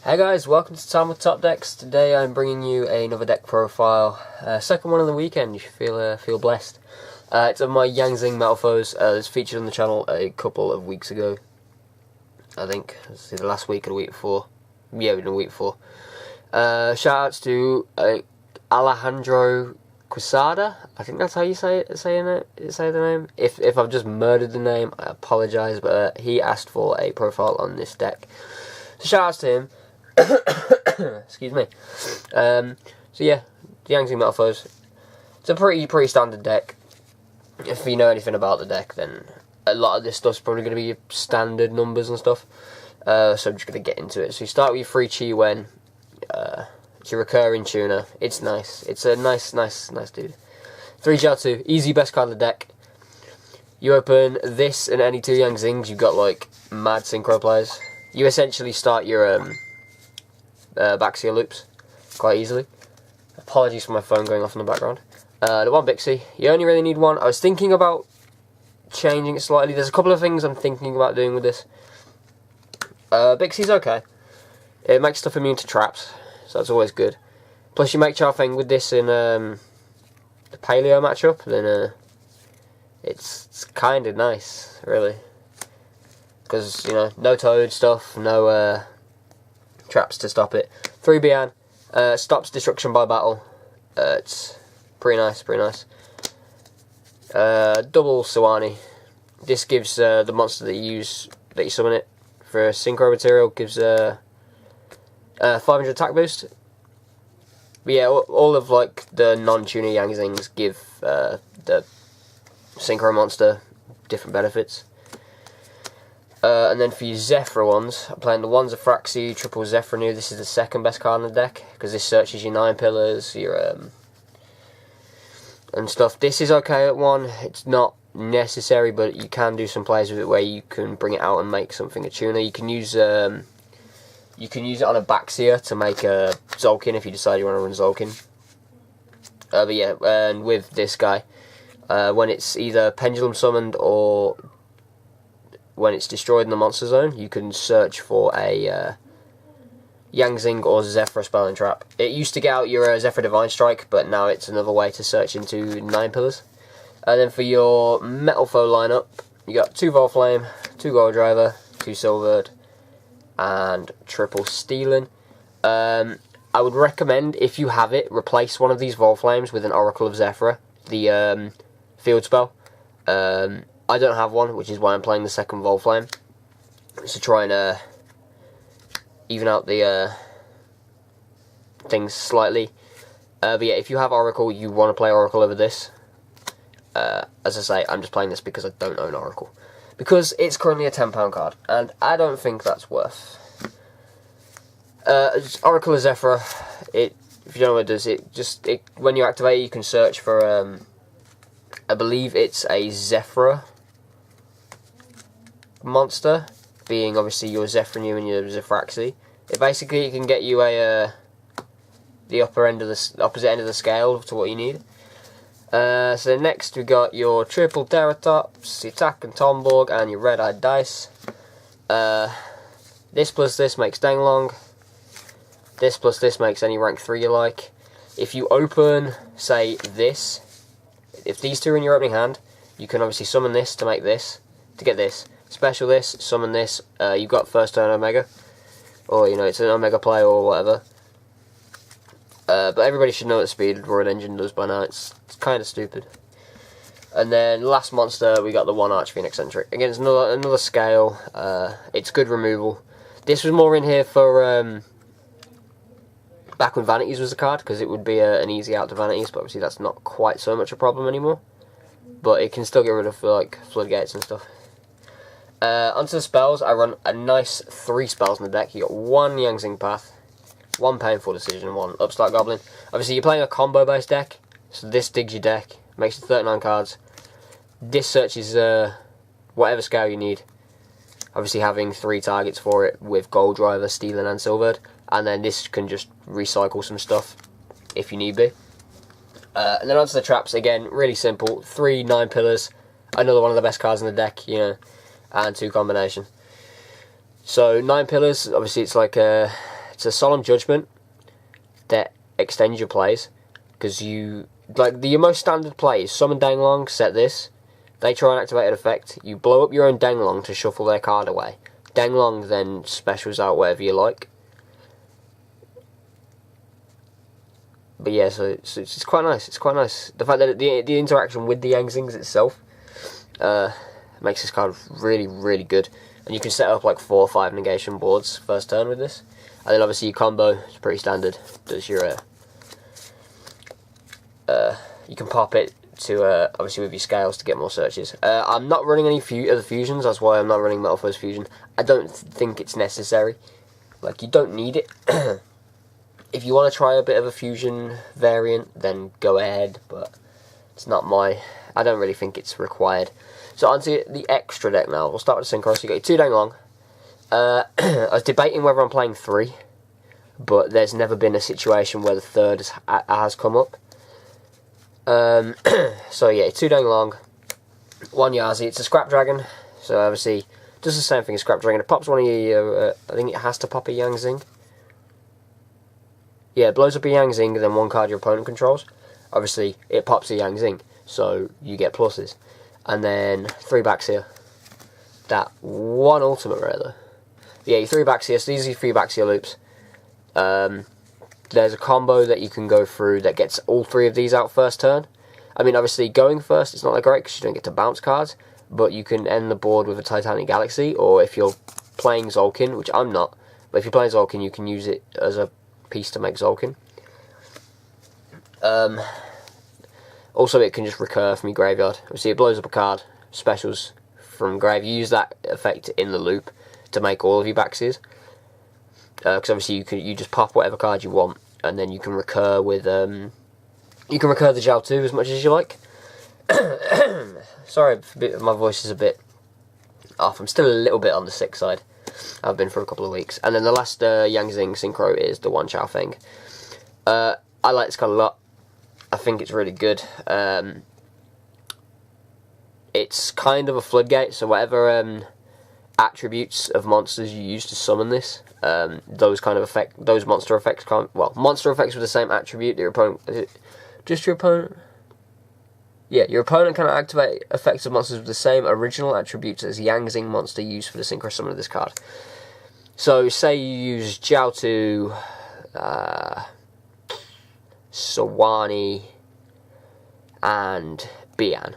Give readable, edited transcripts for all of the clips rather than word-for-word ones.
Hey guys, welcome to Tamworth Topdecks. Today I'm bringing you another deck profile, second one of the weekend. You should feel blessed. It's of my Yang Zing Metalfoes. It was featured on the channel a couple of weeks ago. I think it was either last week or the week before. Yeah, the week before. Shout outs to Alejandro Quesada. I think that's how you say the name. If I've just murdered the name, I apologise, but he asked for a profile on this deck. So shout outs to him. Excuse me. So yeah, Yang Zing Metalfoes. It's a pretty standard deck. If you know anything about the deck, then a lot of this stuff's probably going to be standard numbers and stuff. So I'm just going to get into it. So you start with your 3 Chi Wen. It's your recurring tuner. It's nice. It's a nice dude. 3 Jiao 2, easy best card of the deck. You open this and any 2 Yang Zings, you've got like mad synchro players. You essentially start your Baxia loops quite easily. Apologies for my phone going off in the background. The 1 Bixie, you only really need 1. I was thinking about changing it slightly. There's a couple of things I'm thinking about doing with this. Bixie's okay. It makes stuff immune to traps, so that's always good. Plus you make Charfeng with this in the Paleo matchup, then it's kind of nice, really. Because, you know, no toad stuff, no traps to stop it. 3 Bian, stops destruction by battle. It's pretty nice. Double Sawani. This gives the monster that you summon it for synchro material, gives 500 attack boost. But yeah, all of like the non-tuner Yang Zings give the synchro monster different benefits. And then for your Zephyr ones, I'm playing the 1 Zefraxi, triple Zephyr New. This is the second best card in the deck, because this searches your 9 pillars, your and stuff. This is okay at 1. It's not necessary, but you can do some plays with it where you can bring it out and make something a tuner. You can use it on a Baxia to make a Zolkin if you decide you want to run Zolkin. But yeah, and with this guy, when it's either pendulum summoned or when it's destroyed in the monster zone, you can search for a Yang Zing or Zephyr spell and trap. It used to get out your Zephyr Divine Strike, but now it's another way to search into 9 pillars. And then for your Metalfoe lineup, you got 2 Volflame, 2 Gold Driver, 2 Silvered, and triple Stealing. I would recommend, if you have it, replace one of these Volflames with an Oracle of Zephyr, the field spell. I don't have one, which is why I'm playing the second Volflame. To try and even out the things slightly. But yeah, if you have Oracle, you want to play Oracle over this. As I say, I'm just playing this because I don't own Oracle. Because it's currently a £10 card, and I don't think that's worth. Oracle of Zephyr, if you don't know what it does, when you activate it, you can search for, I believe it's a Zephyr monster, being obviously your Zephyr New and your Zefraxi. It basically can get you the opposite end of the scale to what you need. So next we got your triple Terratops, your Tack and Tomborg, and your red-eyed dice. This plus this makes Denglong. This plus this makes any rank 3 you like. If you open, say, this, if these 2 are in your opening hand, you can obviously summon this to make this, to get this. Special this, summon this, you've got first turn Omega. Or, you know, it's an Omega play or whatever. But everybody should know what Speed Roid Engine does by now. It's kind of stupid. And then last monster, we got the 1 Archfiend Eccentric. Again, it's another scale. It's good removal. This was more in here for back when Vanities was a card, because it would be an easy out to Vanities, but obviously that's not quite so much a problem anymore. But it can still get rid of like Floodgates and stuff. Onto the spells, I run a nice 3 spells in the deck. You got 1 Yang Zing Path, 1 Painful Decision, 1 Upstart Goblin. Obviously, you're playing a combo-based deck, so this digs your deck, makes it 39 cards. This searches whatever scale you need. Obviously, having 3 targets for it with Gold Driver, Stealing, and Silvered. And then this can just recycle some stuff if you need be. And then onto the traps, again, really simple. 3 9 pillars, another one of the best cards in the deck, you know, and 2 combination. So 9 pillars, obviously it's like it's a solemn judgment that extends your plays, because you, like, your most standard play is summon Danglong, set this, they try and activate an effect, you blow up your own Danglong to shuffle their card away. Danglong then specials out whatever you like. But yeah, so it's quite nice. It's quite nice. The fact that the interaction with the Yang Zings itself makes this card really, really good. And you can set up like 4 or 5 negation boards first turn with this. And then obviously your combo is pretty standard. Does your you can pop it to obviously with your scales to get more searches. I'm not running any other fusions. That's why I'm not running Metalfoe's fusion. I don't think it's necessary. Like, you don't need it. If you want to try a bit of a fusion variant, then go ahead, but it's not I don't really think it's required. So onto the extra deck now. We'll start with the Synchro. So you got your 2 Danglong. I was debating whether I'm playing 3, but there's never been a situation where the third has come up. So yeah, 2 Danglong, 1 Yazi. It's a Scrap Dragon, so obviously does the same thing as Scrap Dragon. It pops one of your, I think it has to pop a Yang Zing. Yeah, it blows up a Yang Zing and then 1 card your opponent controls. Obviously, it pops a Yang Zing, so you get pluses. And then 3 backs here. That 1 ultimate rare though. Yeah, your 3 backs here, so these are your 3 backs here loops. There's a combo that you can go through that gets all 3 of these out first turn. I mean, obviously, going first it's not that great because you don't get to bounce cards, but you can end the board with a Titanic Galaxy, or if you're playing Zolkin, which I'm not, but if you're playing Zolkin, you can use it as a piece to make Zolkin. Also, it can just recur from your graveyard. See, it blows up a card, specials from grave. You use that effect in the loop to make all of your Baxias. Because obviously you just pop whatever card you want, and then you can recur with you can recur the Jiaotu as much as you like. Sorry, my voice is a bit off. I'm still a little bit on the sick side. I've been for a couple of weeks. And then the last Yang Zing Synchro is the 1 Chao Feng. I like this card a lot. I think it's really good. It's kind of a floodgate, so whatever attributes of monsters you use to summon this, those monster effects can't. Well, monster effects with the same attribute. Your opponent, is it just your opponent? Yeah, your opponent can activate effects of monsters with the same original attributes as Yang Zing monster used for the synchro summon of this card. So, say you use Jiaotu, Sawani, and Bian.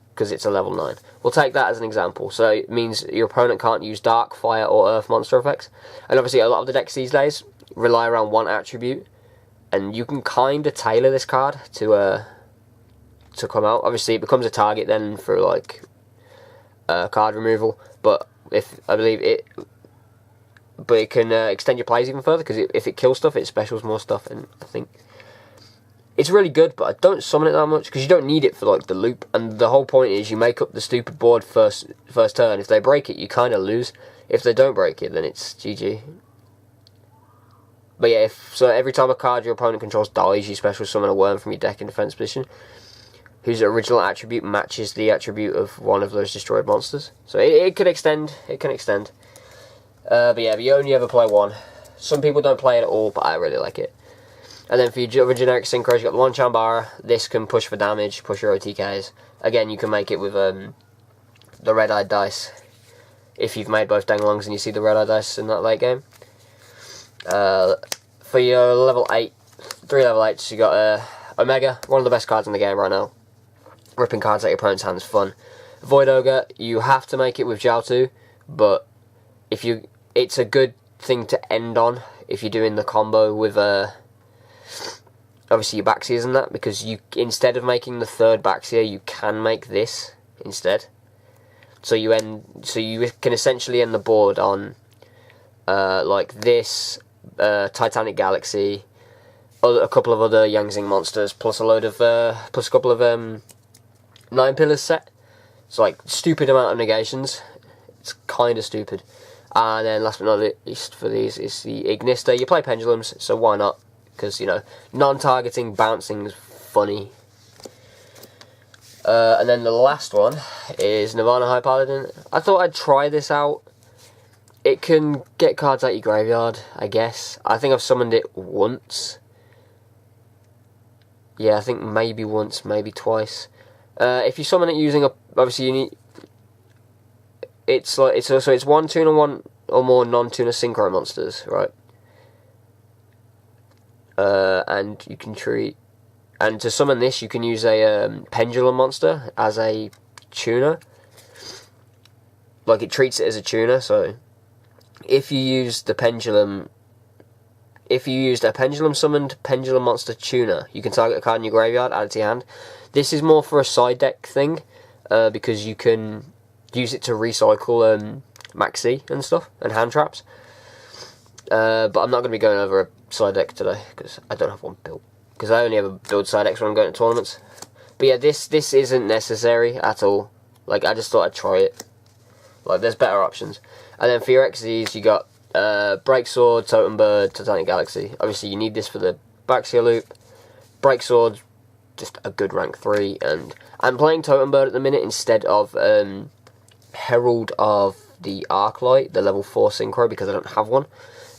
Because it's a level 9. We'll take that as an example. So it means your opponent can't use Dark, Fire, or Earth monster effects. And obviously a lot of the decks these days rely around 1 attribute, and you can kind of tailor this card to come out. Obviously it becomes a target then for like card removal, but it can extend your plays even further, because if it kills stuff, it specials more stuff, and I think it's really good, but I don't summon it that much because you don't need it for like the loop. And the whole point is you make up the stupid board first turn. If they break it, you kind of lose. If they don't break it, then it's GG. But yeah, so every time a card your opponent controls dies, you special summon a worm from your deck in defense position, whose original attribute matches the attribute of one of those destroyed monsters. So it can extend. It can extend. But yeah, you only ever play 1. Some people don't play it at all, but I really like it. And then for your other generic synchros, you've got the 1 Chambara. This can push for damage, push your OTKs. Again, you can make it with the red-eyed dice. If you've made both Danglongs and you see the red-eyed dice in that late game. For your level 8, 3 level 8s, you got Omega, one of the best cards in the game right now. Ripping cards out your opponent's hands, fun. Void Ogre, you have to make it with Jiaotu, but it's a good thing to end on if you're doing the combo with obviously your Baxias and that, because instead of making the 3rd Baxia, you can make this instead. So you can essentially end the board on like this, Titanic Galaxy, a couple of other Yang Zing monsters, plus a couple of 9 pillars set. It's like stupid amount of negations. It's kind of stupid. And then last but not least for these is the Ignista. You play Pendulums, so why not? Because, you know, non-targeting bouncing is funny. And then the last one is Nirvana High Paladin. I thought I'd try this out it can get cards out your graveyard, I guess. I think I've summoned it once. Yeah, I think maybe once, maybe twice. If you summon it using obviously you need. It's one tuner, one or more non-tuner synchro monsters, right? And you can treat. And to summon this, you can use a pendulum monster as a tuner. Like, it treats it as a tuner, so if you used a pendulum summoned pendulum monster tuner, you can target a card in your graveyard, add it to your hand. This is more for a side deck thing, because you can use it to recycle maxi and stuff, and hand traps. But I'm not going to be going over a side deck today, because I don't have one built. Because I only ever build side decks when I'm going to tournaments. But yeah, this isn't necessary at all. Like, I just thought I'd try it. Like, there's better options. And then for your XZs, you got Break Sword, Totem Bird, Titanic Galaxy. Obviously, you need this for the Baxia loop. Break Sword, just a good rank 3. And I'm playing Totem Bird at the minute instead of Herald of the Arclight, the level 4 synchro, because I don't have one.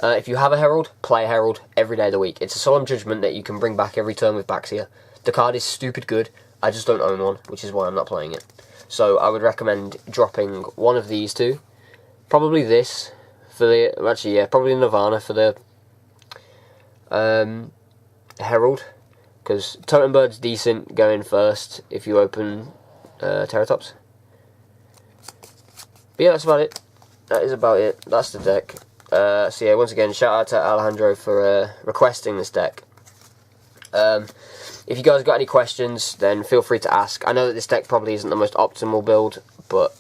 If you have a Herald, play a Herald every day of the week. It's a Solemn Judgment that you can bring back every turn with Baxia. The card is stupid good. I just don't own one, which is why I'm not playing it. So I would recommend dropping one of these two. Probably this for the... Actually, yeah, probably Nirvana for the Herald. Because Totem Bird's decent going first if you open Terratops. But yeah, that's about it. That is about it. That's the deck. So yeah, once again, shout out to Alejandro for requesting this deck. If you guys got any questions, then feel free to ask. I know that this deck probably isn't the most optimal build, but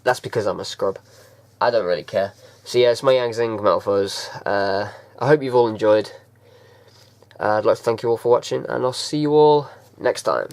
that's because I'm a scrub. I don't really care. So yeah, it's my Yang Zing Metalfoes. I hope you've all enjoyed. I'd like to thank you all for watching, and I'll see you all next time.